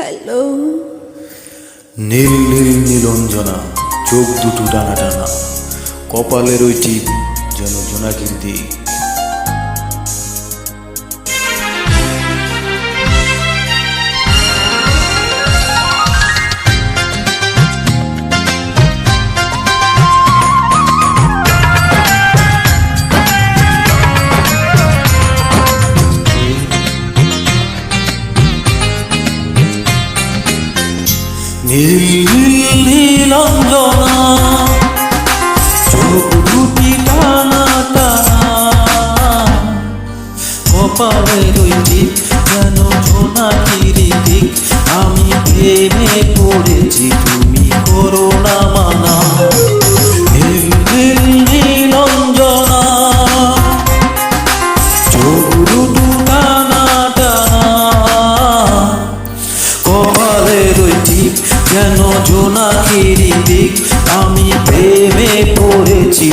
Hello. নীল নীল নীলঞ্জনা, চোখ দুটো টানা টানা, কপালের ওই টিপ যেন জোনাকির দিক। নীল নীলঞ্জনা, চোখ দুটি টানা টানা, কপালের ওই দিক যেন জোনাকির দিক। আমি প্রেমে পড়েছি, তুমি করো না মানা। নীল নীল নীলঞ্জনা, চোখ দুটো টানা টানা, কপালের ওই দিক যেন জোনাকির দিক। আমি প্রেমে পড়েছি।